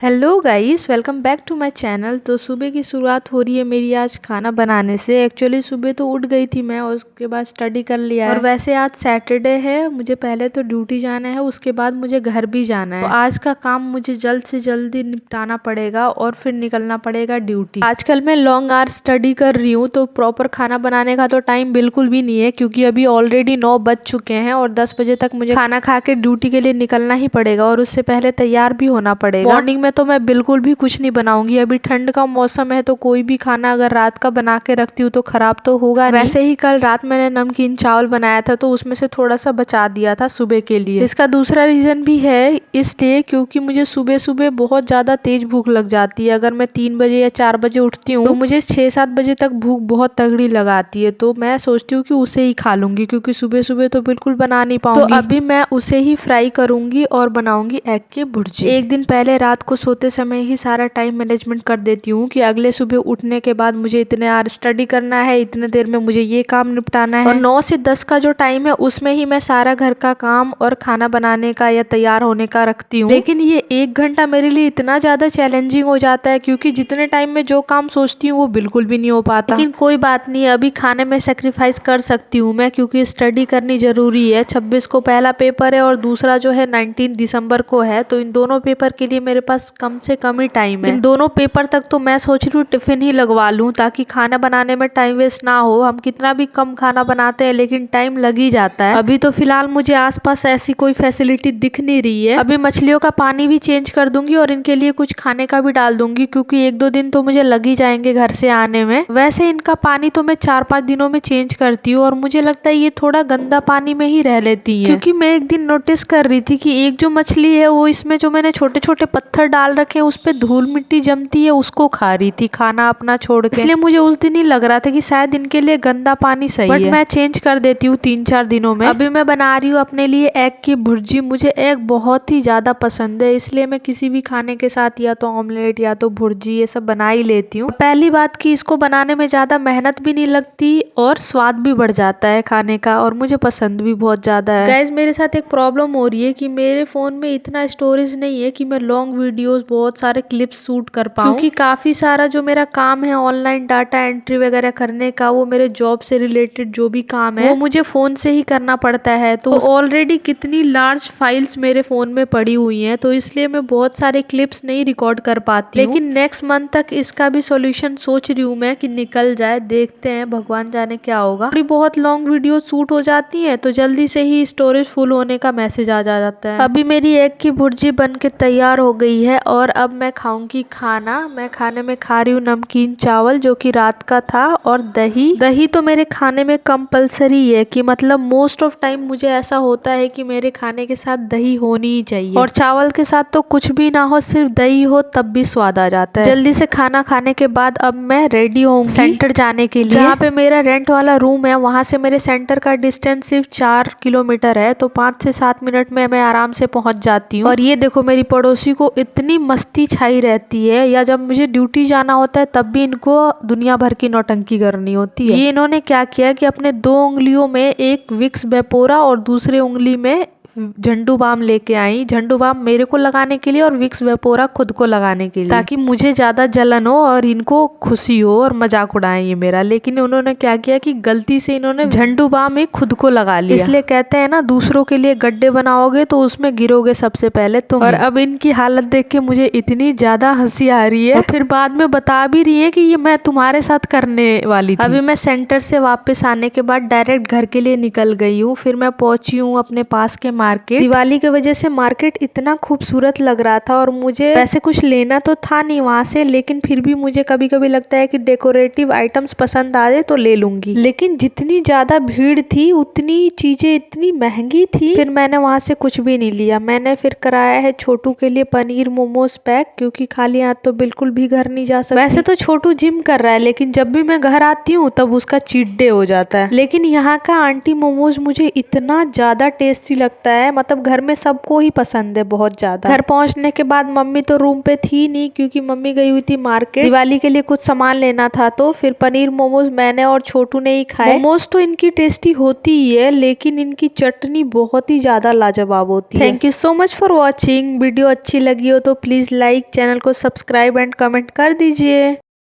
Hello guys, welcome back to my channel. तो सुबह की शुरुआत हो रही है मेरी आज खाना बनाने से। एक्चुअली सुबह तो उठ गई थी मैं और उसके बाद स्टडी कर लिया है। और वैसे आज सैटरडे है, मुझे पहले तो ड्यूटी जाना है, उसके बाद मुझे घर भी जाना है। तो आज का काम मुझे जल्द से जल्दी निपटाना पड़ेगा और फिर निकलना पड़ेगा ड्यूटी। आजकल मैं लॉन्ग आवर स्टडी कर रही हूँ तो प्रॉपर खाना बनाने का तो टाइम बिल्कुल भी नहीं है, क्योंकि अभी ऑलरेडी 9 बज चुके हैं और 10 बजे तक मुझे खाना खा के ड्यूटी के लिए निकलना ही पड़ेगा और उससे पहले तैयार भी होना पड़ेगा। मॉर्निंग में तो मैं बिल्कुल भी कुछ नहीं बनाऊंगी। अभी ठंड का मौसम है तो कोई भी खाना अगर रात का बना के रखती हूँ तो खराब तो होगा नहीं। वैसे ही कल रात मैंने नमकीन चावल बनाया था तो उसमें से थोड़ा सा बचा दिया था सुबह के लिए। इसका दूसरा रीजन भी है इसलिए क्योंकि मुझे सुबह सुबह बहुत ज्यादा तेज भूख लग जाती है। अगर मैं 3 बजे या 4 बजे उठती हूँ तो मुझे 6-7 बजे तक भूख बहुत तगड़ी लगाती है। तो मैं सोचती हूँ कि उसे ही खा लूंगी, क्योंकि सुबह सुबह तो बिल्कुल बना नहीं पाऊंगी। तो अभी मैं उसे ही फ्राई करूंगी और बनाऊंगी एग की भुर्जी। एक दिन पहले रात को सोते समय ही सारा टाइम मैनेजमेंट कर देती हूँ कि अगले सुबह उठने के बाद मुझे इतने आवर स्टडी करना है, इतने देर में मुझे ये काम निपटाना है। और 9 से 10 का जो टाइम है उसमें ही मैं सारा घर का काम और खाना बनाने का या तैयार होने का रखती हूँ। लेकिन ये 1 घंटा मेरे लिए इतना ज्यादा चैलेंजिंग हो जाता है क्योंकि जितने टाइम में जो काम सोचती हूँ वो बिल्कुल भी नहीं हो पाता। लेकिन कोई बात नहीं, अभी खाने में सेक्रीफाइस कर सकती हूँ मैं, क्योंकि स्टडी करनी जरूरी है। 26 को पहला पेपर है और दूसरा जो है 19 दिसंबर को है। तो इन दोनों पेपर के लिए मेरे पास कम से कम ही टाइम है। इन दोनों पेपर तक तो मैं सोच रही हूँ टिफिन ही लगवा लूँ ताकि खाना बनाने में टाइम वेस्ट ना हो। हम कितना भी कम खाना बनाते हैं लेकिन टाइम लग ही जाता है। अभी तो फिलहाल मुझे आसपास ऐसी कोई फैसिलिटी दिख नहीं रही है। अभी मछलियों का पानी भी चेंज कर दूंगी और इनके लिए कुछ खाने का भी डाल दूंगी, क्योंकि 1-2 दिन तो मुझे लग ही जाएंगे घर से आने में। वैसे इनका पानी तो मैं 4-5 दिनों में चेंज करती हूँ और मुझे लगता है ये थोड़ा गंदा पानी में ही रह लेती है। क्योंकि मैं एक दिन नोटिस कर रही थी कि एक जो मछली है वो इसमें जो मैंने छोटे छोटे पत्थर डाल रखे हैं उस पे धूल मिट्टी जमती है, उसको खा रही थी खाना अपना छोड़ के। इसलिए मुझे उस दिन ही लग रहा था कि शायद इनके लिए गंदा पानी सही है। बट मैं चेंज कर देती हूँ 3-4 दिनों में। अभी मैं बना रही हूँ अपने लिए एग की भुर्जी। मुझे एग बहुत ही ज्यादा पसंद है, इसलिए मैं किसी भी खाने के साथ या तो ऑमलेट या तो भुर्जी ये सब बना ही लेती हूँ। पहली बात कि इसको बनाने में ज्यादा मेहनत भी नहीं लगती और स्वाद भी बढ़ जाता है खाने का, और मुझे पसंद भी बहुत ज्यादा है। गाइस, मेरे साथ एक प्रॉब्लम हो रही है कि मेरे फोन में इतना स्टोरेज नहीं है कि मैं लॉन्ग वीडियोस बहुत सारे क्लिप्स शूट कर पाऊँ, क्योंकि काफी सारा जो मेरा काम है ऑनलाइन डाटा एंट्री वगैरह करने का, वो मेरे जॉब से रिलेटेड जो भी काम है वो मुझे फोन से ही करना पड़ता है। तो ऑलरेडी कितनी लार्ज फाइल्स मेरे फोन में पड़ी हुई हैं, तो इसलिए मैं बहुत सारे क्लिप्स नहीं रिकॉर्ड कर पाती हूँ। लेकिन नेक्स्ट मंथ तक इसका भी सॉल्यूशन सोच रही हूँ मैं कि निकल जाए। देखते हैं, भगवान जाने क्या होगा। थोड़ी बहुत लॉन्ग वीडियो शूट हो जाती है तो जल्दी से ही स्टोरेज फुल होने का मैसेज आ जाता है। अभी मेरी एग की भुर्जी बन के तैयार हो गई है और अब मैं खाऊंगी खाना। मैं खाने में खा रही हूँ नमकीन चावल जो कि रात का था, और दही। दही तो मेरे खाने में कंपलसरी है, कि मतलब मोस्ट ऑफ टाइम मुझे ऐसा होता है कि मेरे खाने के साथ दही होनी ही चाहिए। और चावल के साथ तो कुछ भी ना हो, सिर्फ दही हो तब भी स्वाद आ जाता है। जल्दी से खाना खाने के बाद अब मैं रेडी होंगी सेंटर जाने के लिए। जहाँ पे मेरा रेंट वाला रूम है वहां से मेरे सेंटर का डिस्टेंस सिर्फ 4 किलोमीटर है, तो 5 से 7 मिनट में मैं आराम से पहुंच जाती हूँ। और ये देखो, मेरी पड़ोसी को इतनी मस्ती छाई रहती है, या जब मुझे ड्यूटी जाना होता है तब भी इनको दुनिया भर की नौटंकी करनी होती है। ये इन्होंने क्या किया कि अपने 2 उंगलियों में एक विक्स वेपोरा और दूसरे उंगली में झंडू बाम लेके आई। झंडू बाम मेरे को लगाने के लिए और विक्स वेपोरा खुद को लगाने के लिए, ताकि मुझे ज्यादा जलन हो और इनको खुशी हो और मजाक उड़ाएं ये मेरा। लेकिन उन्होंने क्या किया कि गलती से इन्होंने झंडू बाम ही खुद को लगा लिया। इसलिए कहते हैं ना, दूसरों के लिए गड्ढे बनाओगे तो उसमें गिरोगे सबसे पहले तुम। और अब इनकी हालत देख के मुझे इतनी ज्यादा हंसी आ रही है, और फिर बाद में बता भी रही है कि ये मैं तुम्हारे साथ करने वाली थी। अभी मैं सेंटर से वापस आने के बाद डायरेक्ट घर के लिए निकल गई हूँ। फिर मैं पहुंची हूँ अपने पास के मार्केट। दिवाली की वजह से मार्केट इतना खूबसूरत लग रहा था, और मुझे वैसे कुछ लेना तो था नहीं वहां से, लेकिन फिर भी मुझे कभी कभी लगता है कि डेकोरेटिव आइटम्स पसंद आ जाए तो ले लूंगी। लेकिन जितनी ज्यादा भीड़ थी उतनी चीजें इतनी महंगी थी, फिर मैंने वहां से कुछ भी नहीं लिया। मैंने फिर कराया है छोटू के लिए पनीर मोमोज पैक, क्योंकि खाली हाथ तो बिल्कुल भी घर नहीं जा सकती। वैसे तो छोटू जिम कर रहा है, लेकिन जब भी मैं घर आती हूँ तब उसका चीट डे हो जाता है। लेकिन यहाँ का आंटी मोमोज मुझे इतना ज्यादा टेस्टी लगता होता है, मतलब घर में सबको ही पसंद है बहुत ज्यादा। घर पहुंचने के बाद मम्मी तो रूम पे थी नहीं, क्योंकि मम्मी गई हुई थी मार्केट, दिवाली के लिए कुछ सामान लेना था। तो फिर पनीर मोमोज मैंने और छोटू ने ही खाए। मोमोज तो इनकी टेस्टी होती ही है, लेकिन इनकी चटनी बहुत ही ज्यादा लाजवाब होती है। Thank you so much for watching. Video अच्छी लगी हो तो प्लीज लाइक, चैनल को सब्सक्राइब एंड कमेंट कर दीजिए।